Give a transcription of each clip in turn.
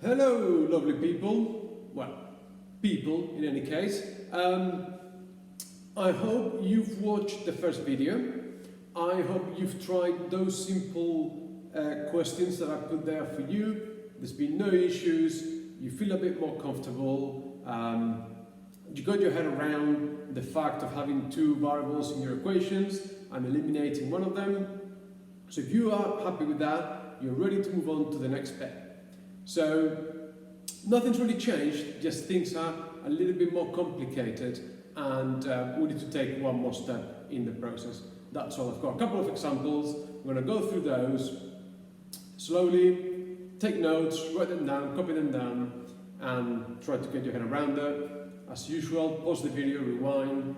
Hello, lovely people. Well, people in any case. I hope you've watched the first video. I hope you've tried those simple questions that I put there for you. There's been no issues. You feel a bit more comfortable. You got your head around the fact of having two variables in your equations and eliminating one of them. So if you are happy with that, you're ready to move on to the next step. So nothing's really changed, just things are a little bit more complicated and we need to take one more step in the process. That's all. I've got a couple of examples. I'm going to go through those slowly, take notes, write them down, copy them down and try to get your head around it. As usual, pause the video, rewind,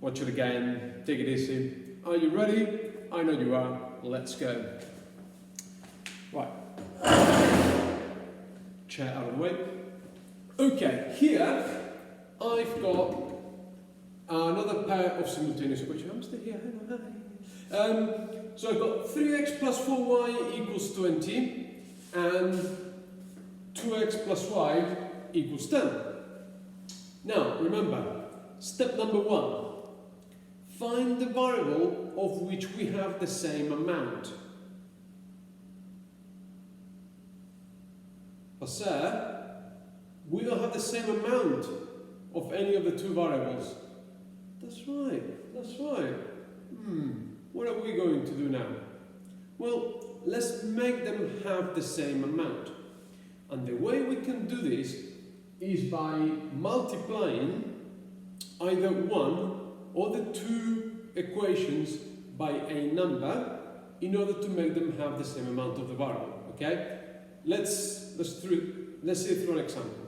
watch it again, take it easy. Are you ready? I know you are. Let's go. Right. Chair out of the way. Okay, here I've got another pair of simultaneous equations. I'm still here. So I've got 3x plus 4y equals 20 and 2x plus y equals 10. Now, remember, step number one, find the variable of which we have the same amount. Sir, we don't have the same amount of any of the two variables. That's right, that's right. What are we going to do now? Well, let's make them have the same amount. And the way we can do this is by multiplying either one or the two equations by a number in order to make them have the same amount of the variable, okay? Let's see through an example.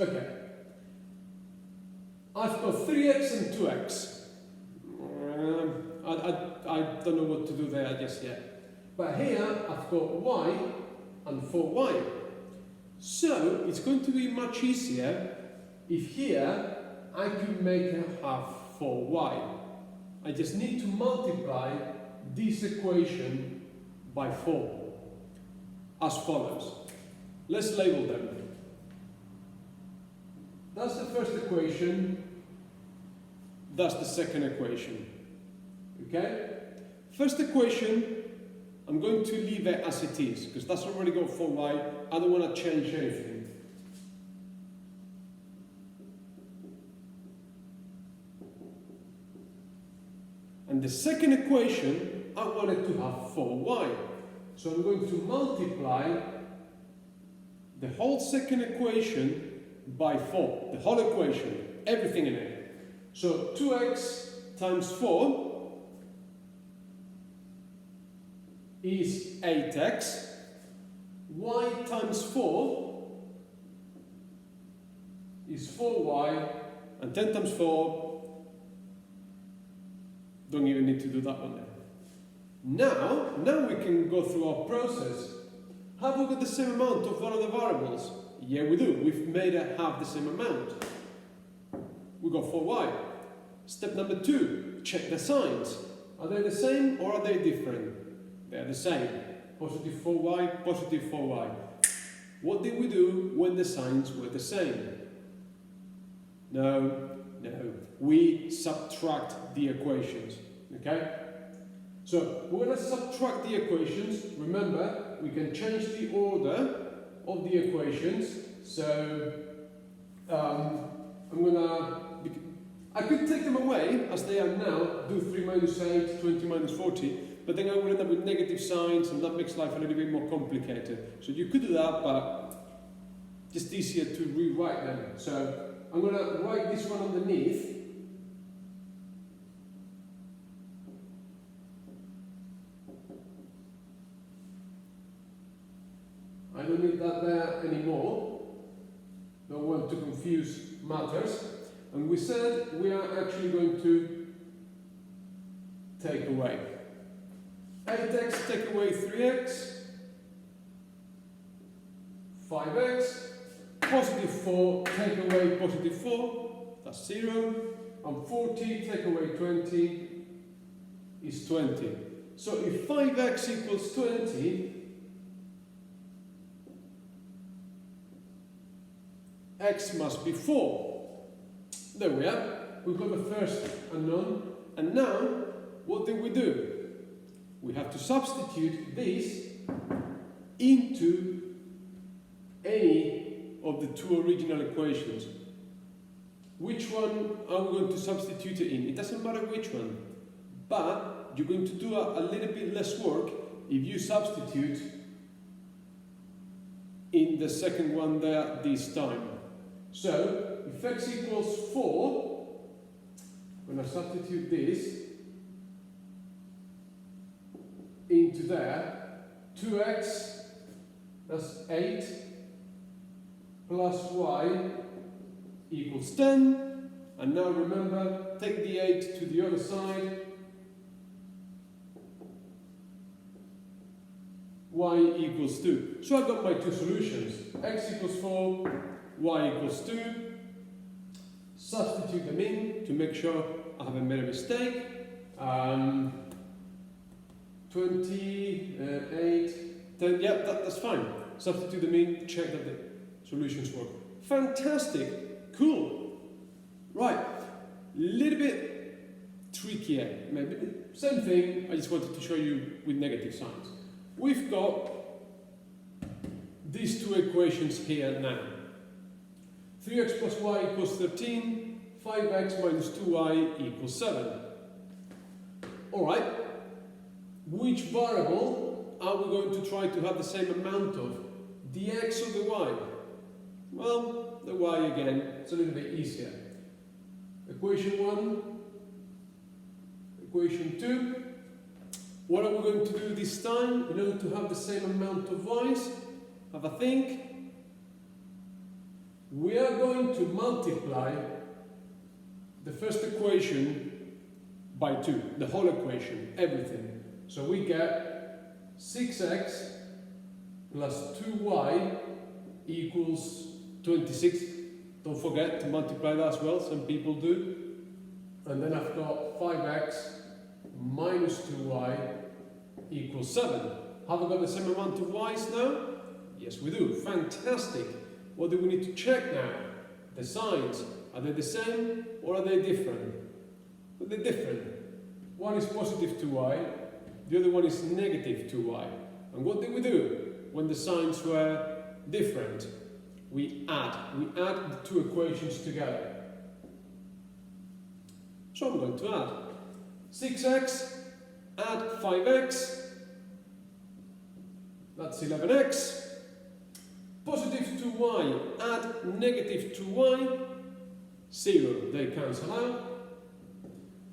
Okay. I've got 3x and 2x. I don't know what to do there just yet. But here I've got y and 4y. So it's going to be much easier if here I could make it have 4y. I just need to multiply this equation by 4. As follows. Let's label them. That's the first equation. That's the second equation. Okay? First equation, I'm going to leave it as it is, because that's already got 4y. I don't want to change anything. And the second equation, I want it to have 4y. So I'm going to multiply the whole second equation by 4. The whole equation, everything in it. So 2x times 4 is 8x. Y times 4 is 4y. And 10 times 4, don't even need to do that one there. Now we can go through our process. Have we got the same amount of one of the variables? Yeah, we do. We've made it have the same amount. We got 4y. Step number 2, check the signs. Are they the same or are they different? They're the same. Positive 4y, positive 4y. What did we do when the signs were the same? No. We subtract the equations. Okay? So we're going to subtract the equations. Remember, we can change the order of the equations. So I could take them away as they are now, do 3 minus 8, 20 minus 40, but then I would end up with negative signs and that makes life a little bit more complicated. So you could do that, but just easier to rewrite them. So I'm going to write this one underneath. I don't need that there anymore. Don't want to confuse matters. And we said we are actually going to take away 8x, take away 3x, 5x, positive 4, take away positive 4, that's 0, and 40, take away 20, is 20. So if 5x equals 20, x must be 4. There we are. We've got the first unknown. And now, what do? We have to substitute this into any of the two original equations. Which one are we going to substitute it in? It doesn't matter which one, but you're going to do a little bit less work if you substitute in the second one there this time. So, if x equals 4, I'm going to substitute this into there. 2x, that's 8, plus y equals 10. And now remember, take the 8 to the other side. Y equals 2. So I've got my two solutions. X equals 4, y equals 2. Substitute them in to make sure I haven't made a mistake. 28, 10, yeah, that's fine. Substitute them in, check that the solutions work. Fantastic, cool. Right, little bit trickier, maybe. Same thing, I just wanted to show you with negative signs. We've got these two equations here now. 3x plus y equals 13, 5x minus 2y equals 7. Alright, which variable are we going to try to have the same amount of? The x or the y? Well, the y again, it's a little bit easier. Equation 1, equation 2. What are we going to do this time in order to have the same amount of y's? Have a think. We are going to multiply the first equation by 2, the whole equation, everything. So we get 6x plus 2y equals 26. Don't forget to multiply that as well, some people do. And then I've got 5x minus 2y equals 7. Have we got the same amount of y's now? Yes, we do. Fantastic. What do we need to check now? The signs. Are they the same or are they different? Well, they're different. One is positive 2y, the other one is negative 2y. And what did we do when the signs were different? We add the two equations together. So I'm going to add 6x, add 5x, that's 11x, positive 2y, add negative 2y, 0, they cancel out,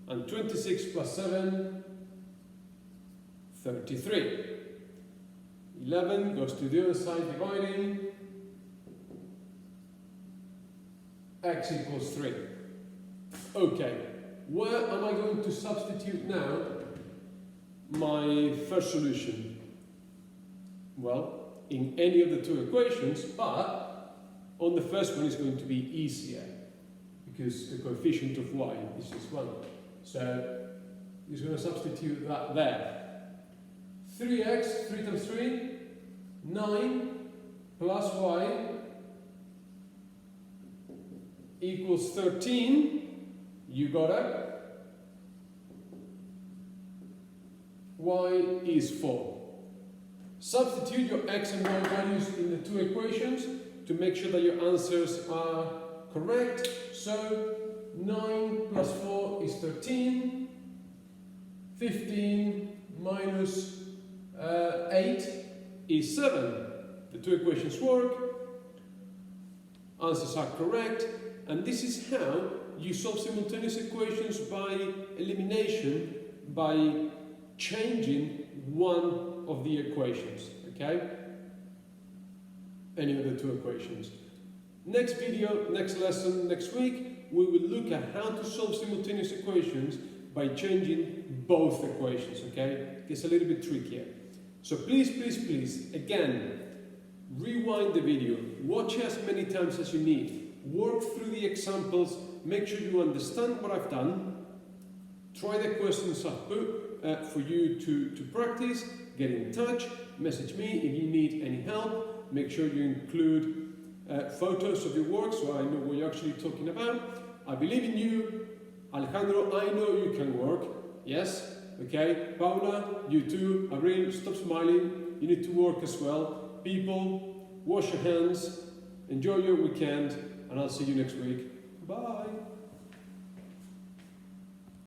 and 26 plus 7, 33. 11 goes to the other side, dividing, x equals 3. Okay, where am I going to substitute now my first solution? Well, in any of the two equations, but on the first one is going to be easier because the coefficient of y is just 1. So he's going to substitute that there. 3x, 3 times 3, 9 plus y equals 13. You got it. Y is 4. Substitute your x and y values in the two equations to make sure that your answers are correct. So 9 plus 4 is 13. 15 minus 8 is 7. The two equations work. Answers are correct. And this is how you solve simultaneous equations by elimination, by changing one of the equations, okay? Any of the two equations. Next video, next lesson, next week, we will look at how to solve simultaneous equations by changing both equations, okay? It's a little bit trickier. So please, please, please, again, rewind the video, watch as many times as you need, work through the examples, make sure you understand what I've done, try the questions I've put for you to practice, get in touch, message me if you need any help, make sure you include photos of your work so I know what you're actually talking about. I believe in you. Alejandro, I know you can work. Yes? Okay? Paula, you too. Abril, stop smiling. You need to work as well. People, wash your hands. Enjoy your weekend. And I'll see you next week. Bye!